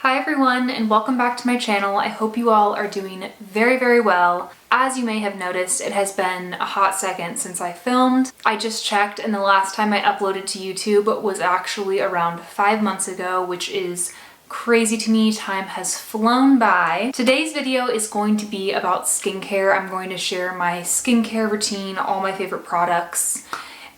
Hi everyone and welcome back to my channel. I hope you all are doing very well. As you may have noticed, it has been a hot second since I filmed. I just checked and the last time I uploaded to YouTube was actually around 5 months ago, which is crazy to me. Time has flown by. Today's video is going to be about skincare. I'm going to share my skincare routine, all my favorite products.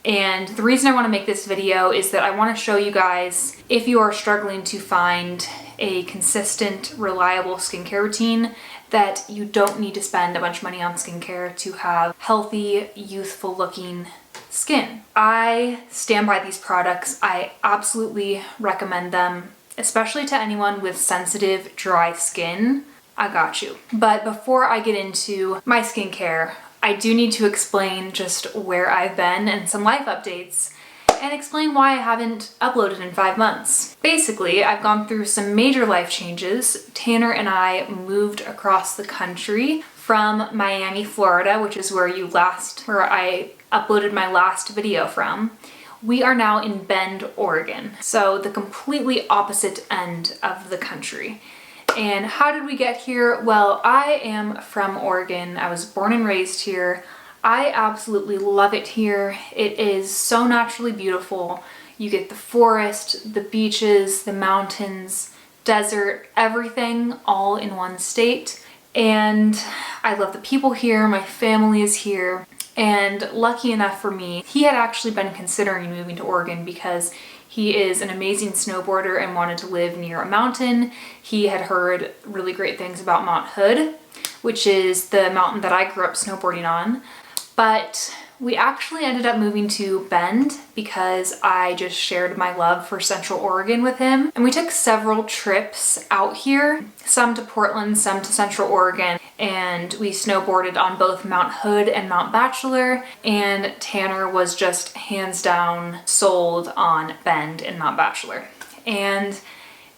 And the reason I want to make this video is that I want to show you guys if you are struggling to find a consistent, reliable skincare routine, that you don't need to spend a bunch of money on skincare to have healthy, youthful looking skin. I stand by these products. I absolutely recommend them, especially to anyone with sensitive, dry skin. I got you. But before I get into my skincare, I do need to explain just where I've been and some life updates, and explain why I haven't uploaded in 5 months. Basically, I've gone through some major life changes. Tanner and I moved across the country from Miami, Florida, which is where I uploaded my last video from. We are now in Bend, Oregon, so the completely opposite end of the country. And how did we get here? Well, I am from Oregon. I was born and raised here. I absolutely love it here. It is so naturally beautiful. You get the forest, the beaches, the mountains, desert, everything all in one state. And I love the people here. My family is here. And lucky enough for me, he had actually been considering moving to Oregon because he is an amazing snowboarder and wanted to live near a mountain. He had heard really great things about Mount Hood, which is the mountain that I grew up snowboarding on. But we actually ended up moving to Bend because I just shared my love for Central Oregon with him. And we took several trips out here, some to Portland, some to Central Oregon. And we snowboarded on both Mount Hood and Mount Bachelor. And Tanner was just hands down sold on Bend and Mount Bachelor. And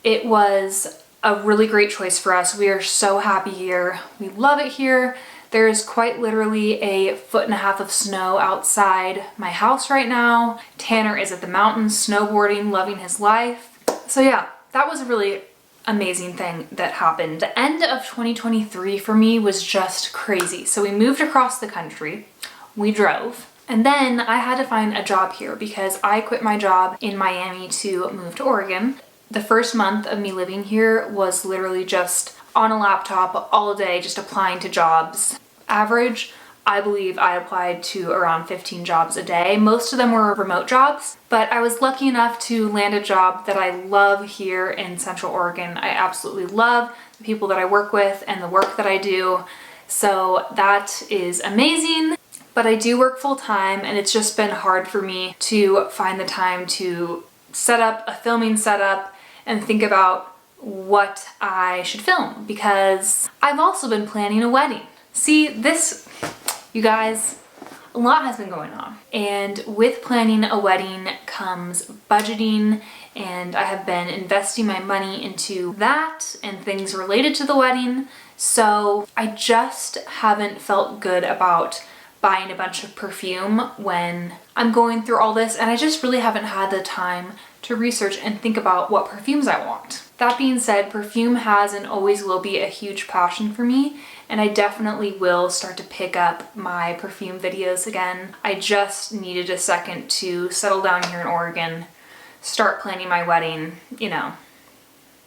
it was a really great choice for us. We are so happy here. We love it here. There is quite literally 1.5 feet of snow outside my house right now. Tanner is at the mountains snowboarding, loving his life. So yeah, that was a really amazing thing that happened. The end of 2023 for me was just crazy. So we moved across the country, we drove, and then I had to find a job here because I quit my job in Miami to move to Oregon. The first month of me living here was literally just on a laptop all day, just applying to jobs. Average, I believe I applied to around 15 jobs a day. Most of them were remote jobs, but I was lucky enough to land a job that I love here in Central Oregon. I absolutely love the people that I work with and the work that I do. So that is amazing. But I do work full time and it's just been hard for me to find the time to set up a filming setup and think about what I should film, because I've also been planning a wedding. See, this, you guys, a lot has been going on. And with planning a wedding comes budgeting, and I have been investing my money into that and things related to the wedding. So I just haven't felt good about buying a bunch of perfume when I'm going through all this, and I just really haven't had the time to research and think about what perfumes I want. That being said, perfume has and always will be a huge passion for me, and I definitely will start to pick up my perfume videos again. I just needed a second to settle down here in Oregon, start planning my wedding,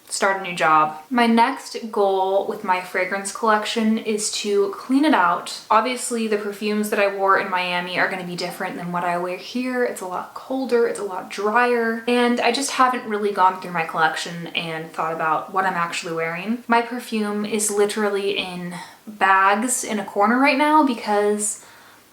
start a new job. My next goal with my fragrance collection is to clean it out. Obviously, the perfumes that I wore in Miami are going to be different than what I wear here. It's a lot colder, it's a lot drier, and I just haven't really gone through my collection and thought about what I'm actually wearing. My perfume is literally in bags in a corner right now because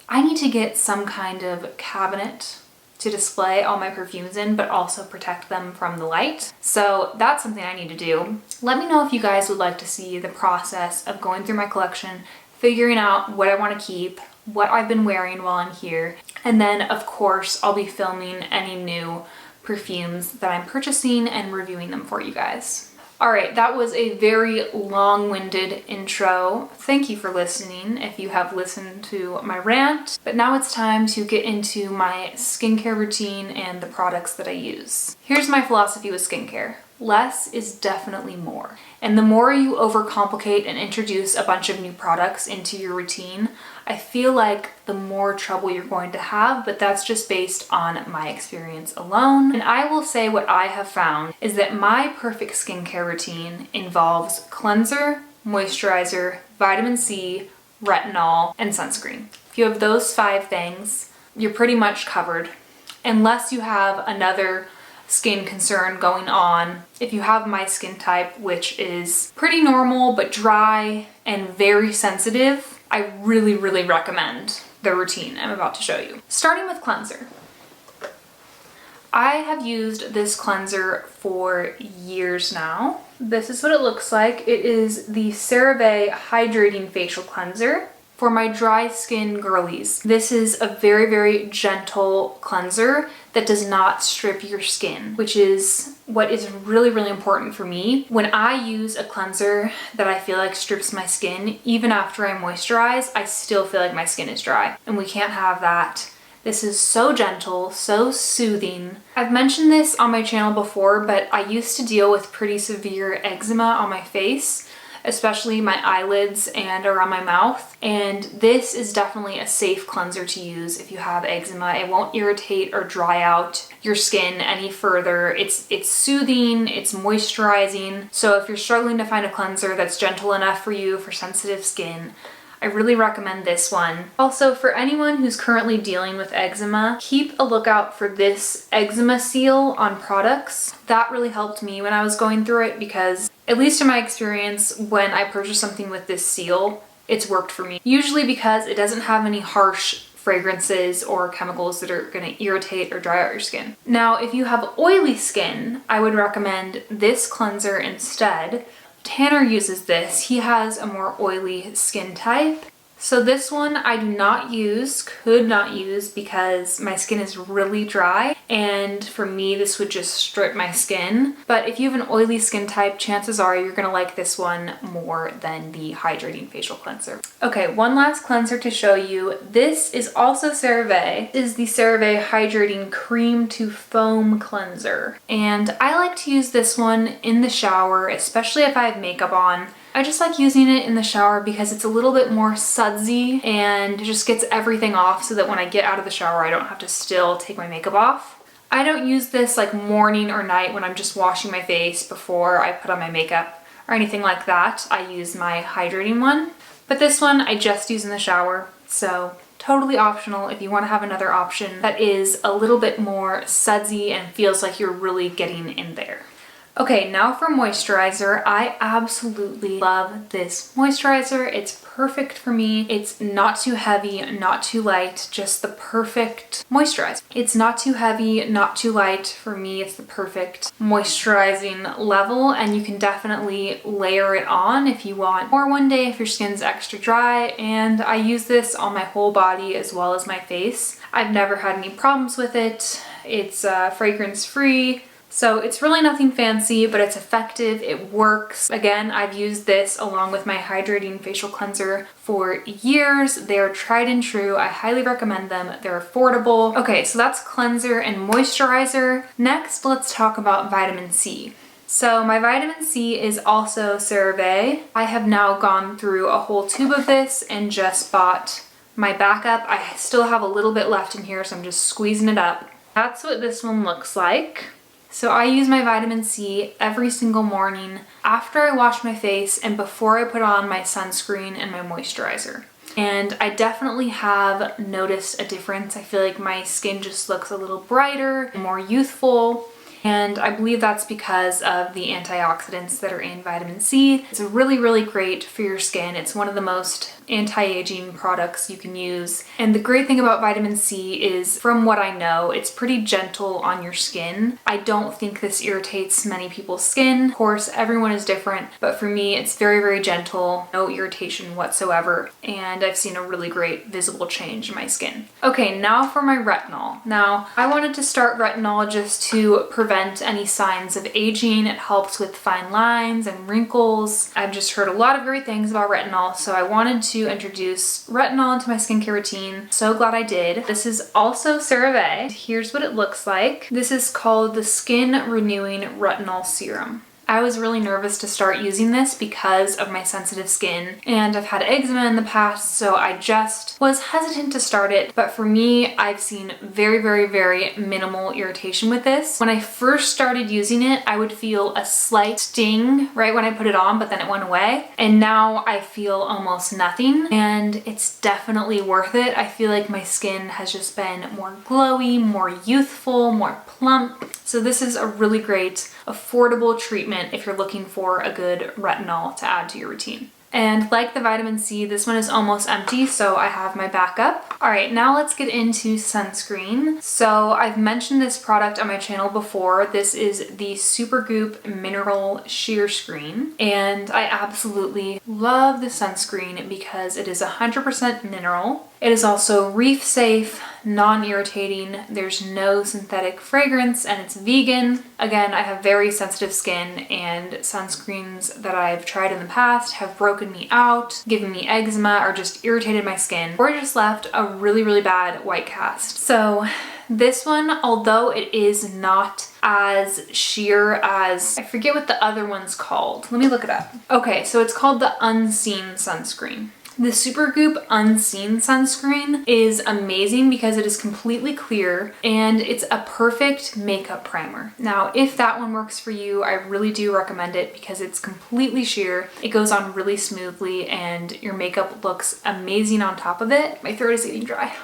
I need to get some kind of cabinet to display all my perfumes in, but also protect them from the light. So that's something I need to do. Let me know if you guys would like to see the process of going through my collection, figuring out what I want to keep, what I've been wearing while I'm here, and then of course I'll be filming any new perfumes that I'm purchasing and reviewing them for you guys. Alright, that was a very long-winded intro. Thank you for listening if you have listened to my rant. But now it's time to get into my skincare routine and the products that I use. Here's my philosophy with skincare. less is definitely more. And the more you overcomplicate and introduce a bunch of new products into your routine, I feel like the more trouble you're going to have, but that's just based on my experience alone. And I will say what I have found is that my perfect skincare routine involves cleanser, moisturizer, vitamin C, retinol, and sunscreen. If you have those 5 things, you're pretty much covered. Unless you have another skin concern going on. If you have my skin type, which is pretty normal but dry and very sensitive, I really recommend the routine I'm about to show you. Starting with cleanser. I have used this cleanser for years now. This is what it looks like. It is the CeraVe Hydrating Facial Cleanser for my dry skin girlies. This is a very gentle cleanser that does not strip your skin, which is what is really important for me. When I use a cleanser that I feel like strips my skin, even after I moisturize, I still feel like my skin is dry, and we can't have that. This is so gentle, so soothing. I've mentioned this on my channel before, but I used to deal with pretty severe eczema on my face, especially my eyelids and around my mouth. And this is definitely a safe cleanser to use if you have eczema. It won't irritate or dry out your skin any further. It's soothing, it's moisturizing. So if you're struggling to find a cleanser that's gentle enough for you for sensitive skin, I really recommend this one. Also, for anyone who's currently dealing with eczema, keep a lookout for this eczema seal on products. That really helped me when I was going through it because, at least in my experience, when I purchase something with this seal, it's worked for me. Usually because it doesn't have any harsh fragrances or chemicals that are going to irritate or dry out your skin. Now, if you have oily skin, I would recommend this cleanser instead. Tanner uses this. He has a more oily skin type. So this one I do not use, could not use, because my skin is really dry, and for me this would just strip my skin. But if you have an oily skin type, chances are you're gonna like this one more than the Hydrating Facial Cleanser. Okay, one last cleanser to show you. This is also CeraVe. This is the CeraVe Hydrating Cream to Foam Cleanser. And I like to use this one in the shower, especially if I have makeup on. I just like using it in the shower because it's a little bit more sudsy and it just gets everything off so that when I get out of the shower I don't have to still take my makeup off. I don't use this like morning or night when I'm just washing my face before I put on my makeup or anything like that. I use my hydrating one, but this one I just use in the shower, so totally optional if you want to have another option that is a little bit more sudsy and feels like you're really getting in there. Okay, now for moisturizer. I absolutely love this moisturizer. It's perfect for me. It's not too heavy, not too light, just the perfect moisturizer. It's not too heavy, not too light. For me, it's the perfect moisturizing level, and you can definitely layer it on if you want more one day if your skin's extra dry, and I use this on my whole body as well as my face. I've never had any problems with it. It's fragrance free. So it's really nothing fancy, but it's effective, it works. Again, I've used this along with my Hydrating Facial Cleanser for years. They're tried and true. I highly recommend them. They're affordable. Okay, so that's cleanser and moisturizer. Next, let's talk about vitamin C. So my vitamin C is also CeraVe. I have now gone through a whole tube of this and just bought my backup. I still have a little bit left in here, so I'm just squeezing it up. That's what this one looks like. So I use my vitamin C every single morning after I wash my face and before I put on my sunscreen and my moisturizer. And I definitely have noticed a difference. I feel like my skin just looks a little brighter, more youthful. And I believe that's because of the antioxidants that are in vitamin C. It's really great for your skin. It's one of the most anti-aging products you can use. And the great thing about vitamin C is, from what I know, it's pretty gentle on your skin. I don't think this irritates many people's skin. Of course, everyone is different, but for me, it's very gentle, no irritation whatsoever. And I've seen a really great visible change in my skin. Okay, now for my retinol. Now, I wanted to start retinol just to prevent prevent any signs of aging. It helps with fine lines and wrinkles. I've just heard a lot of great things about retinol, so I wanted to introduce retinol into my skincare routine. So glad I did. This is also CeraVe. Here's what it looks like. This is called the Skin Renewing Retinol Serum. I was really nervous to start using this because of my sensitive skin, and I've had eczema in the past, so I just was hesitant to start it. But for me, I've seen very minimal irritation with this. When I first started using it, I would feel a slight sting right when I put it on, but then it went away. And now I feel almost nothing, and it's definitely worth it. I feel like my skin has just been more glowy, more youthful, more plump. So this is a really great, affordable treatment if you're looking for a good retinol to add to your routine. And like the vitamin C, this one is almost empty, so I have my backup. All right, now let's get into sunscreen. So I've mentioned this product on my channel before. This is the Supergoop Mineral Sheerscreen, and I absolutely love the sunscreen because it is 100% mineral. It is also reef safe, non-irritating, there's no synthetic fragrance, and it's vegan. Again, I have very sensitive skin, and sunscreens that I've tried in the past have broken me out, given me eczema, or just irritated my skin, or just left a really bad white cast. So this one, although it is not as sheer as, I forget what the other one's called. Let me look it up. Okay, so it's called the Unseen Sunscreen. The Supergoop Unseen Sunscreen is amazing because it is completely clear and it's a perfect makeup primer. Now, if that one works for you, I really do recommend it because it's completely sheer. It goes on really smoothly and your makeup looks amazing on top of it. My throat is getting dry.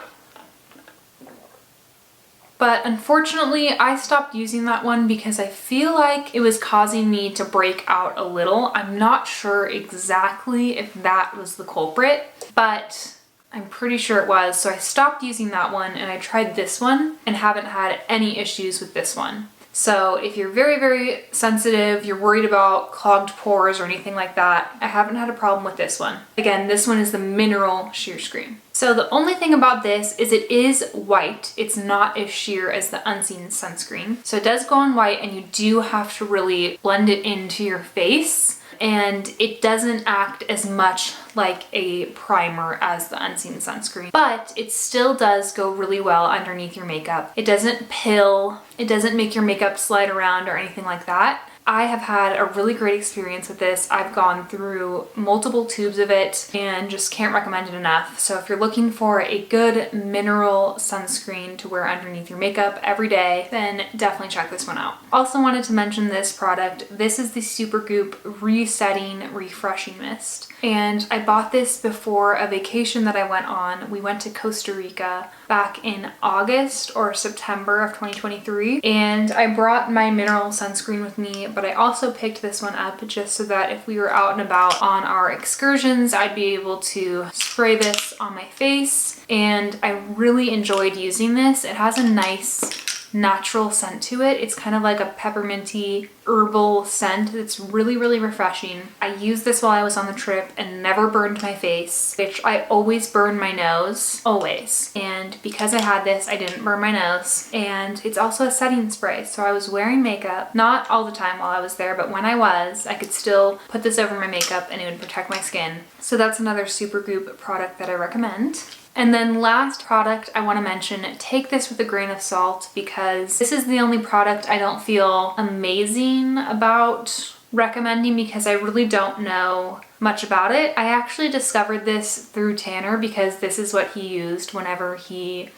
But unfortunately, I stopped using that one because I feel like it was causing me to break out a little. I'm not sure exactly if that was the culprit, but I'm pretty sure it was. So I stopped using that one and I tried this one and haven't had any issues with this one. So if you're very sensitive, you're worried about clogged pores or anything like that, I haven't had a problem with this one. Again, this one is the Mineral Sheerscreen. So the only thing about this is it is white. It's not as sheer as the Unseen Sunscreen. So it does go on white and you do have to really blend it into your face. And it doesn't act as much like a primer as the Unseen Sunscreen, but it still does go really well underneath your makeup. It doesn't pill, it doesn't make your makeup slide around or anything like that. I have had a really great experience with this. I've gone through multiple tubes of it and just can't recommend it enough. So if you're looking for a good mineral sunscreen to wear underneath your makeup every day, then definitely check this one out. Also wanted to mention this product. This is the Supergoop Resetting Refreshing Mist. And I bought this before a vacation that I went on. We went to Costa Rica back in August or September of 2023. And I brought my mineral sunscreen with me, but I also picked this one up just so that if we were out and about on our excursions, I'd be able to spray this on my face. And I really enjoyed using this. It has a nice natural scent to it. It's kind of like a pepperminty herbal scent. It's really refreshing. I used this while I was on the trip and never burned my face, which I always burn my nose, always. And because I had this, I didn't burn my nose. And it's also a setting spray. So I was wearing makeup, not all the time while I was there, but when I was, I could still put this over my makeup and it would protect my skin. So that's another Supergoop product that I recommend. And then last product I want to mention, take this with a grain of salt because this is the only product I don't feel amazing about recommending because I really don't know much about it. I actually discovered this through Tanner because this is what he used whenever he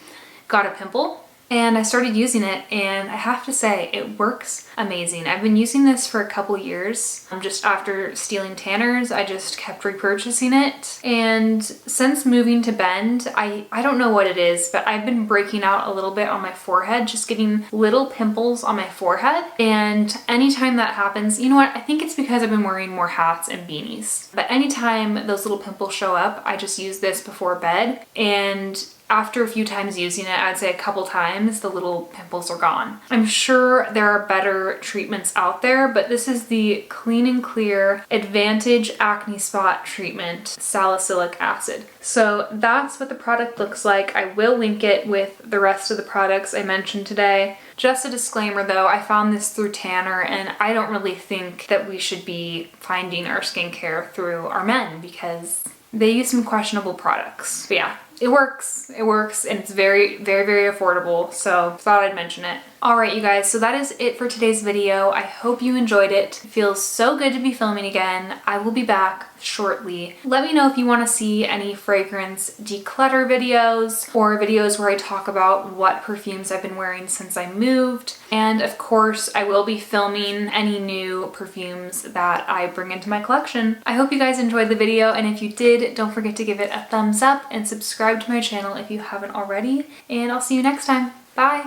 got a pimple. And I started using it and I have to say it works amazing. I've been using this for a couple years. Just after stealing Tanner's, I just kept repurchasing it. And since moving to Bend, I don't know what it is, but I've been breaking out a little bit on my forehead, just getting little pimples on my forehead. And anytime that happens, you know what? I think it's because I've been wearing more hats and beanies. But anytime those little pimples show up, I just use this before bed and after a few times using it, I'd say a couple times, the little pimples are gone. I'm sure there are better treatments out there, but this is the Clean and Clear Advantage Acne Spot Treatment Salicylic Acid. So that's what the product looks like. I will link it with the rest of the products I mentioned today. Just a disclaimer though, I found this through Tanner and I don't really think that we should be finding our skincare through our men because they use some questionable products. But yeah, it works, and it's very, very, very affordable, so thought I'd mention it. Alright you guys, so that is it for today's video. I hope you enjoyed it. It feels so good to be filming again. I will be back shortly. Let me know if you want to see any fragrance declutter videos or videos where I talk about what perfumes I've been wearing since I moved. And of course, I will be filming any new perfumes that I bring into my collection. I hope you guys enjoyed the video, and if you did, don't forget to give it a thumbs up and subscribe to my channel if you haven't already, and I'll see you next time. Bye!